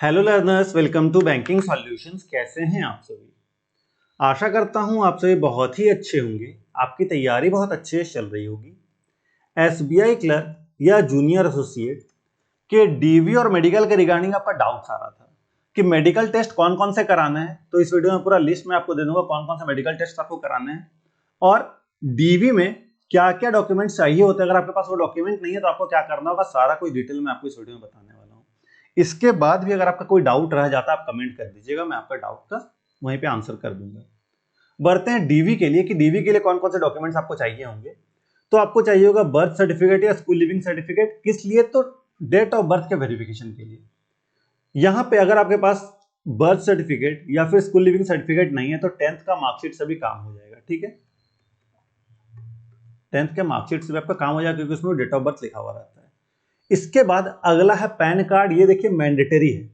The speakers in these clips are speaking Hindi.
Hello learners, welcome to banking solutions. कैसे हैं आप सभी? आशा करता हूं आप सभी बहुत ही अच्छे होंगे। आपकी तैयारी बहुत अच्छे से चल रही होगी। एसबीआई क्लर्क या जूनियर एसोसिएट के डीवी और मेडिकल के रिगार्डिंग आपका डाउट आ रहा था कि मेडिकल टेस्ट कौन कौन से कराना है। तो इस वीडियो में पूरा लिस्ट मैं आपको दे दूंगा कौन कौन से मेडिकल टेस्ट आपको कराने हैं और डीवी में क्या क्या डॉक्यूमेंट्स चाहिए होते हैं। अगर आपके पास वो डॉक्यूमेंट नहीं है तो आपको क्या करना होगा, सारा कोई डिटेल में आपको इस वीडियो में बताने वाला हूँ। इसके बाद भी अगर आपका कोई डाउट रह जाता है आप कमेंट कर दीजिएगा, मैं आपका डाउट का वहीं पे आंसर कर दूंगा। बढ़ते हैं डीवी के लिए कि डीवी के लिए कौन कौन से डॉक्यूमेंट्स आपको चाहिए होंगे। तो आपको चाहिए होगा बर्थ सर्टिफिकेट या स्कूल लिविंग सर्टिफिकेट। किस लिए? तो डेट ऑफ बर्थ के वेरिफिकेशन के लिए। यहां पे अगर आपके पास बर्थ सर्टिफिकेट या फिर स्कूल लिविंग सर्टिफिकेट नहीं है तो 10th का मार्कशीट से भी काम हो जाएगा। ठीक है, 10th के मार्कशीट से भी आपका काम हो जाएगा क्योंकि उसमें डेट ऑफ बर्थ लिखा हुआ रहता है। इसके बाद अगला है पैन कार्ड। ये देखिए मैंडेटरी है,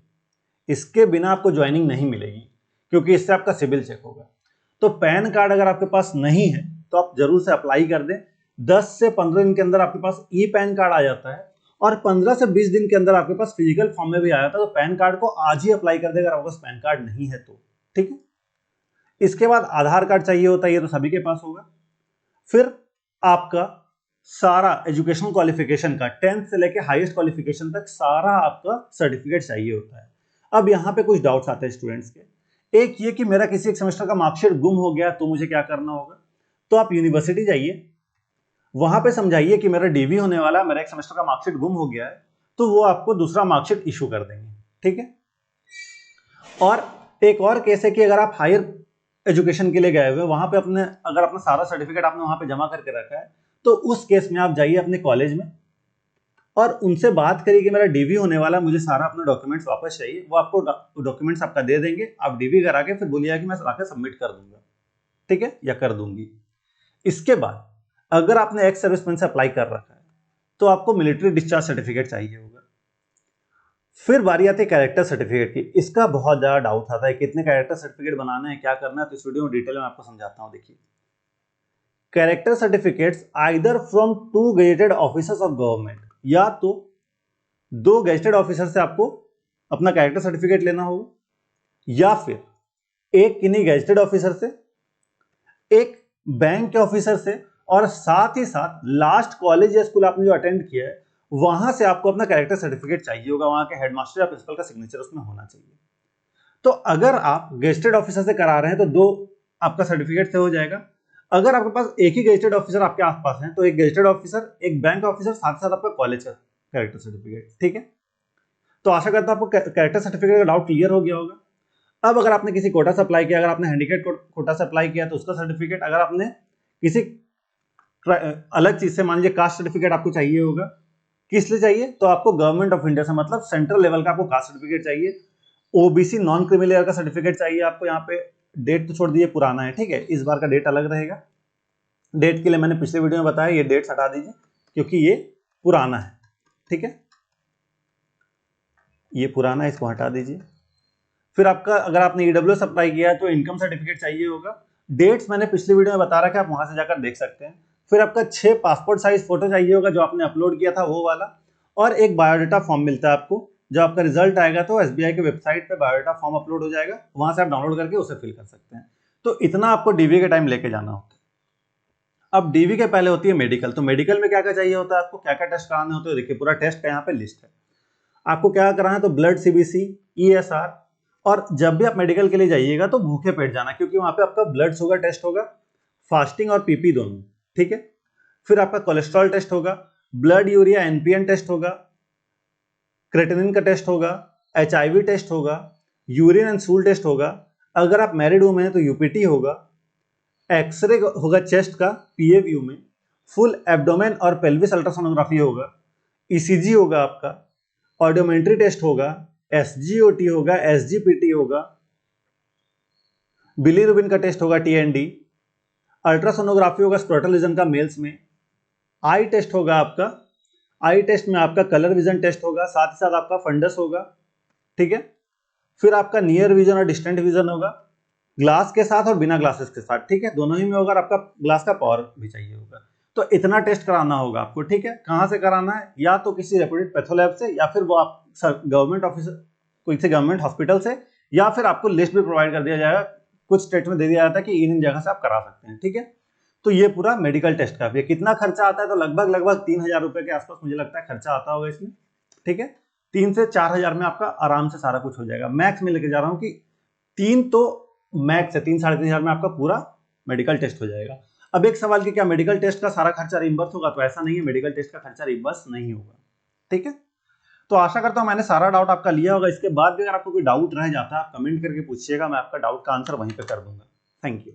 इसके बिना आपको ज्वाइनिंग नहीं मिलेगी क्योंकि इससे आपका सिविल चेक होगा। तो पैन कार्ड अगर आपके पास नहीं है तो आप जरूर से अप्लाई कर दें। 10 से 15 दिन के अंदर आपके पास ई पैन कार्ड आ जाता है और 15 से 20 दिन के अंदर आपके पास फिजिकल फॉर्म में भी आ जाता है। तो पैन कार्ड को आज ही अप्लाई कर दें अगर आपके पास पैन कार्ड नहीं है तो। ठीक है, इसके बाद आधार कार्ड चाहिए होता है, ये तो सभी के पास होगा। फिर आपका सारा एजुकेशनल क्वालिफिकेशन का 10th से लेके हाईएस्ट क्वालिफिकेशन तक सारा आपका सर्टिफिकेट चाहिए होता है। अब यहाँ पे कुछ डाउट्स आते हैं स्टूडेंट्स के। एक ये कि मेरा किसी एक सेमेस्टर का मार्कशीट गुम हो गया तो मुझे क्या करना होगा। तो आप यूनिवर्सिटी जाइए, वहां पे समझाइए कि मेरा डीवी होने वाला है, मेरा एक सेमेस्टर का मार्कशीट गुम हो गया है, तो वो आपको दूसरा मार्कशीट इशू कर देंगे। ठीक है, और एक और केस है कि अगर आप हायर एजुकेशन के लिए गए हुए वहां पे अपने अगर अपना सारा सर्टिफिकेट आपने वहां पे जमा करके रखा है तो उस केस में आप जाइए अपने कॉलेज में और उनसे बात करिए कि मेरा डीवी होने वाला, मुझे सारा अपना डॉक्यूमेंट्स वापस चाहिए। वो आपको डॉक्यूमेंट्स आपका दे देंगे, आप डीवी करा के फिर बोलिएगा कि मैं आके सबमिट कर दूंगा। ठीक है, या कर दूंगी। इसके बाद अगर आपने एक्स सर्विसमैन से अप्लाई कर रखा है तो आपको मिलिट्री डिस्चार्ज सर्टिफिकेट चाहिए होगा। फिर बारी आती है कैरेक्टर सर्टिफिकेट की। इसका बहुत ज्यादा डाउट आता है कितने कैरेक्टर सर्टिफिकेट बनाने हैं, क्या करना है। तो इस वीडियो में डिटेल में आपको समझाता हूं। देखिए, character certificates either from 2 gazetted officers of government, या तो 2 गेजेटेड ऑफिसर से आपको अपना कैरेक्टर सर्टिफिकेट लेना होगा, या फिर एक किन्हीं गेजेटेड ऑफिसर से, एक बैंक के ऑफिसर से, और साथ ही साथ लास्ट कॉलेज या स्कूल आपने जो अटेंड किया है वहां से आपको अपना कैरेक्टर सर्टिफिकेट चाहिए होगा। वहां के हेडमास्टर या प्रिंसिपल का सिग्नेचर उसमें होना चाहिए। तो अगर आप गेजेटेड ऑफिसर से करा रहे हैं तो 2 आपका सर्टिफिकेट से हो जाएगा। अगर आपके पास एक ही गेजेटेड ऑफिसर आपके आसपास है तो एक गेजेटेड ऑफिसर, एक बैंक ऑफिसर, साथ साथ आपका कॉलेज का कैरेक्टर सर्टिफिकेट। ठीक है, तो आशा करता हूं आपको कैरेक्टर सर्टिफिकेट का डाउट क्लियर हो गया होगा। अब अगर आपने किसी कोटा से अप्लाई किया, अगर आपने हैंडीकेप कोटा से अप्लाई किया तो उसका सर्टिफिकेट, अगर आपने किसी अलग चीज से, मान लीजिए कास्ट सर्टिफिकेट आपको चाहिए होगा। किस लिए चाहिए? तो आपको गवर्नमेंट ऑफ इंडिया से, मतलब सेंट्रल लेवल का आपको कास्ट सर्टिफिकेट चाहिए। ओबीसी नॉन क्रिमिनल का सर्टिफिकेट चाहिए आपको। यहाँ पे डेट तो छोड़ दीजिए, पुराना है। ठीक है, इस बार का डेट अलग रहेगा। डेट के लिए मैंने पिछले वीडियो में बताया, ये डेट हटा दीजिए क्योंकि ये पुराना है। ठीक है, ये पुराना है, इसको हटा दीजिए। फिर आपका अगर आपने ईडब्ल्यूएस अप्लाई किया है तो इनकम सर्टिफिकेट चाहिए होगा। डेट्स मैंने पिछले वीडियो में बता रखा है, आप वहां से जाकर देख सकते हैं। फिर आपका 6 पासपोर्ट साइज फोटो चाहिए होगा जो आपने अपलोड किया था वो वाला, और एक बायोडाटा फॉर्म मिलता है आपको। जब आपका रिजल्ट आएगा तो एसबीआई के वेबसाइट पे बायोडाटा फॉर्म अपलोड हो जाएगा, वहां से आप डाउनलोड करके उसे फिल कर सकते हैं। तो इतना आपको डीवी के टाइम लेके जाना होता है। अब डीवी के पहले होती है मेडिकल। तो मेडिकल में क्या क्या चाहिए होता है आपको, क्या क्या टेस्ट कराने होते हैं, देखिए पूरा टेस्ट का यहाँ पे लिस्ट है। आपको क्या कराना है, तो ब्लड सीबीसी, ईएसआर, और जब भी आप मेडिकल के लिए जाइएगा तो भूखे पेट जाना क्योंकि वहां पे आपका ब्लड शुगर टेस्ट होगा, फास्टिंग और पीपी दोनों। ठीक है, फिर आपका कोलेस्ट्रॉल टेस्ट होगा, ब्लड यूरिया एनपीएन टेस्ट होगा, क्रेटिनिन का टेस्ट होगा, एचआईवी टेस्ट होगा, यूरिन एंड स्टूल टेस्ट होगा। अगर आप मैरिड वुमेन हैं तो यूपीटी होगा, एक्सरे होगा चेस्ट का पीएवीयू में, फुल एब्डोमेन और पेल्विस अल्ट्रासोनोग्राफी होगा, ईसीजी होगा आपका, ऑडियोमेट्री टेस्ट होगा, एसजीओटी होगा, एसजीपीटी होगा, बिलीरुबिन का टेस्ट होगा टीएनडी, अल्ट्रासोनोग्राफी होगा स्क्रोटल रीजन का मेल्स में, आई टेस्ट होगा आपका, आई टेस्ट में आपका कलर विजन टेस्ट होगा, साथ ही साथ आपका फंडस होगा। ठीक है, फिर आपका नियर विजन और डिस्टेंट विजन होगा, ग्लास के साथ और बिना ग्लासेस के साथ। ठीक है, दोनों ही में होगा, और आपका ग्लास का पावर भी चाहिए होगा। तो इतना टेस्ट कराना होगा आपको। ठीक है, कहां से कराना है, या तो किसी रेप्यूटेड पैथोलैब से, या फिर वो आप गवर्नमेंट ऑफिसर कोई से गवर्नमेंट हॉस्पिटल से, या फिर आपको लिस्ट भी प्रोवाइड कर दिया जाएगा, कुछ स्टेट में दे दिया जाता है कि इन जगह से आप करा सकते हैं, ठीक है। तो ये पूरा मेडिकल टेस्ट का भी है। कितना खर्चा आता है, तो लगभग 3,000 रुपए के आसपास मुझे लगता है खर्चा आता होगा इसमें, ठीक है। 3 से 4,000 में आपका आराम से सारा कुछ हो जाएगा। मैक्स में लेके जा रहा हूँ कि 3 तो मैक्स है, 3 साढ़े 3,000 में आपका पूरा मेडिकल टेस्ट हो जाएगा। अब एक सवाल कि क्या मेडिकल टेस्ट का सारा खर्चा रिम्बर्स होगा, तो ऐसा नहीं है, मेडिकल टेस्ट का खर्चा रिम्बर्स नहीं होगा, ठीक है। तो आशा करता हूं मैंने सारा डाउट आपका लिया होगा। इसके बाद भी अगर आपको कोई डाउट रह जाता है आप कमेंट करके पूछिएगा, मैं आपका डाउट का आंसर वहीं पे कर दूंगा। Thank you.